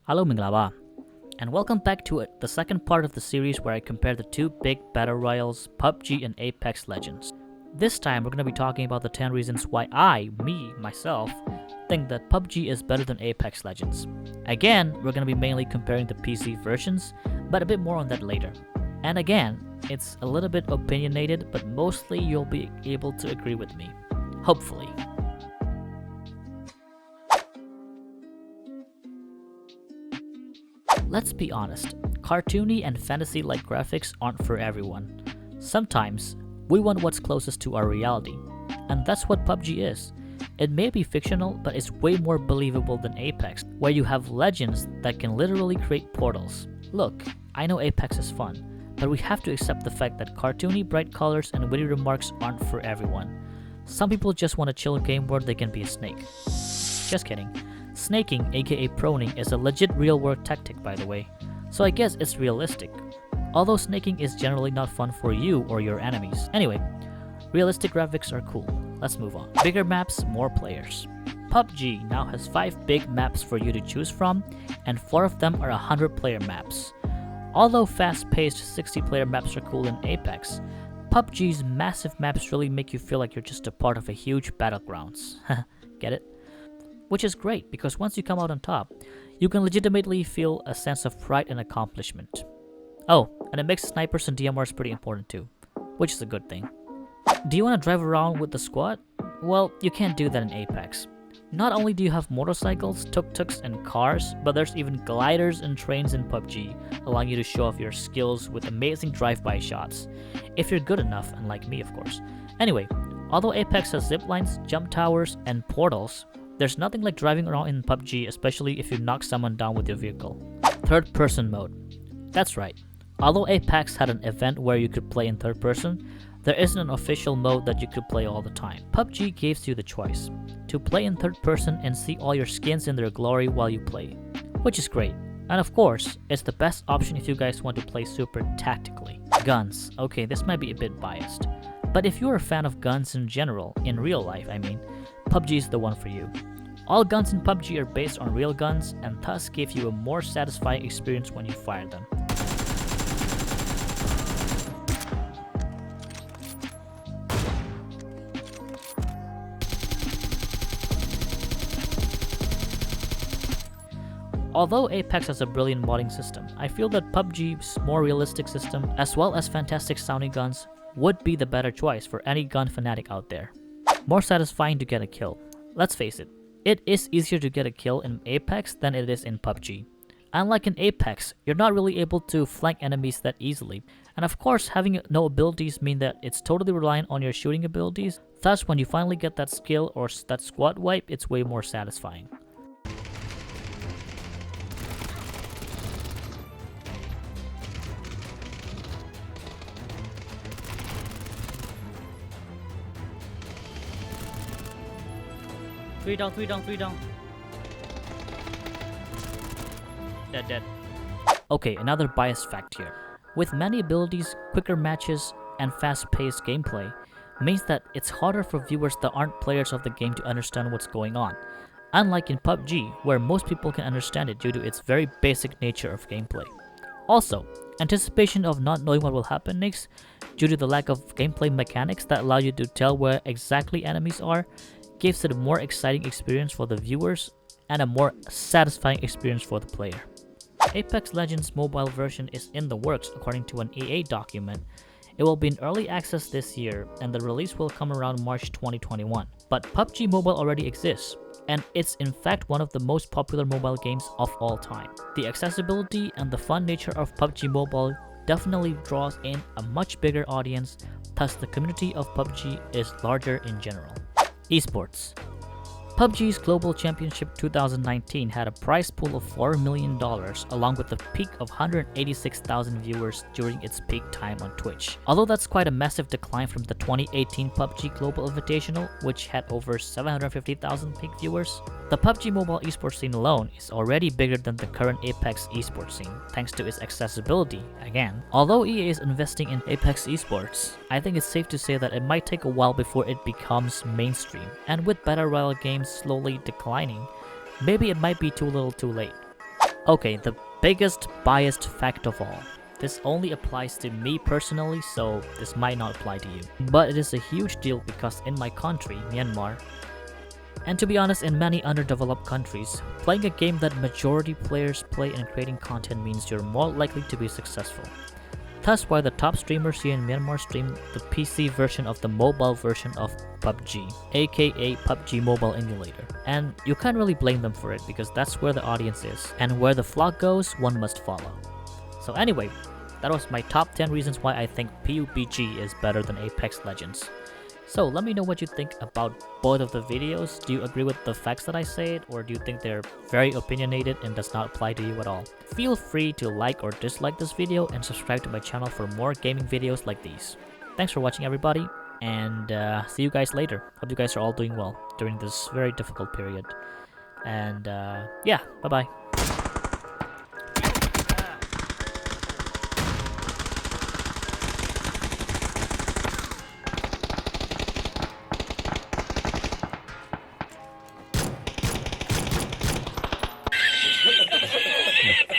Hello Minglaba, and welcome back to the second part of the series where I compare the two big battle royals, PUBG and Apex Legends. This time we're going to be talking about the 10 reasons why myself, think that PUBG is better than Apex Legends. Again, we're going to be mainly comparing the PC versions, but a bit more on that later. And again, it's a little bit opinionated, but mostly you'll be able to agree with me. Hopefully. Let's be honest, cartoony and fantasy-like graphics aren't for everyone. Sometimes, we want what's closest to our reality, and that's what PUBG is. It may be fictional, but it's way more believable than Apex, where you have legends that can literally create portals. Look, I know Apex is fun, but we have to accept the fact that cartoony, bright colors and witty remarks aren't for everyone. Some people just want a chill game where they can be a snake. Just kidding. Snaking, aka proning, is a legit real-world tactic, by the way, so I guess it's realistic. Although snaking is generally not fun for you or your enemies. Anyway, realistic graphics are cool. Let's move on. Bigger maps, more players. PUBG now has 5 big maps for you to choose from, and 4 of them are 100-player maps. Although fast-paced 60-player maps are cool in Apex, PUBG's massive maps really make you feel like you're just a part of a huge battlegrounds. Get it? Which is great, because once you come out on top, you can legitimately feel a sense of pride and accomplishment. Oh, and it makes snipers and DMRs pretty important too, which is a good thing. Do you want to drive around with the squad? Well, you can't do that in Apex. Not only do you have motorcycles, tuk-tuks, and cars, but there's even gliders and trains in PUBG, allowing you to show off your skills with amazing drive-by shots. If you're good enough, unlike me of course. Anyway, although Apex has ziplines, jump towers, and portals, there's nothing like driving around in PUBG, especially if you knock someone down with your vehicle. Third person mode. That's right. Although Apex had an event where you could play in third person, there isn't an official mode that you could play all the time. PUBG gives you the choice to play in third person and see all your skins in their glory while you play, which is great. And of course, it's the best option if you guys want to play super tactically. Guns. Okay, this might be a bit biased, but if you're a fan of guns in general, in real life I mean, PUBG is the one for you. All guns in PUBG are based on real guns and thus give you a more satisfying experience when you fire them. Although Apex has a brilliant modding system, I feel that PUBG's more realistic system, as well as fantastic sounding guns, would be the better choice for any gun fanatic out there. More satisfying to get a kill. Let's face it, it is easier to get a kill in Apex than it is in PUBG. Unlike in Apex, you're not really able to flank enemies that easily, and of course having no abilities mean that it's totally reliant on your shooting abilities, thus when you finally get that skill or that squad wipe, it's way more satisfying. Three down. Dead. Okay, another biased fact here. With many abilities, quicker matches, and fast-paced gameplay means that it's harder for viewers that aren't players of the game to understand what's going on. Unlike in PUBG, where most people can understand it due to its very basic nature of gameplay. Also, anticipation of not knowing what will happen next, due to the lack of gameplay mechanics that allow you to tell where exactly enemies are, gives it a more exciting experience for the viewers and a more satisfying experience for the player. Apex Legends mobile version is in the works according to an EA document. It will be in early access this year and the release will come around March 2021. But PUBG Mobile already exists, and it's in fact one of the most popular mobile games of all time. The accessibility and the fun nature of PUBG Mobile definitely draws in a much bigger audience, thus the community of PUBG is larger in general. eSports. PUBG's Global Championship 2019 had a prize pool of $4 million along with a peak of 186,000 viewers during its peak time on Twitch. Although that's quite a massive decline from the 2018 PUBG Global Invitational, which had over 750,000 peak viewers, the PUBG Mobile esports scene alone is already bigger than the current Apex esports scene, thanks to its accessibility, again. Although EA is investing in Apex esports, I think it's safe to say that it might take a while before it becomes mainstream, and with Battle Royale games slowly declining, maybe it might be too little too late. Okay, the biggest biased fact of all. This only applies to me personally, so this might not apply to you. But it is a huge deal because in my country, Myanmar, and to be honest, in many underdeveloped countries, playing a game that majority players play and creating content means you're more likely to be successful. Thus why the top streamers here in Myanmar stream the PC version of the mobile version of PUBG, aka PUBG Mobile Emulator. And you can't really blame them for it because that's where the audience is, and where the flock goes, one must follow. So anyway, that was my top 10 reasons why I think PUBG is better than Apex Legends. So let me know what you think about both of the videos. Do you agree with the facts that I said, or do you think they're very opinionated and does not apply to you at all? Feel free to like or dislike this video and subscribe to my channel for more gaming videos like these. Thanks for watching everybody, and see you guys later. Hope you guys are all doing well during this very difficult period. And yeah, bye bye.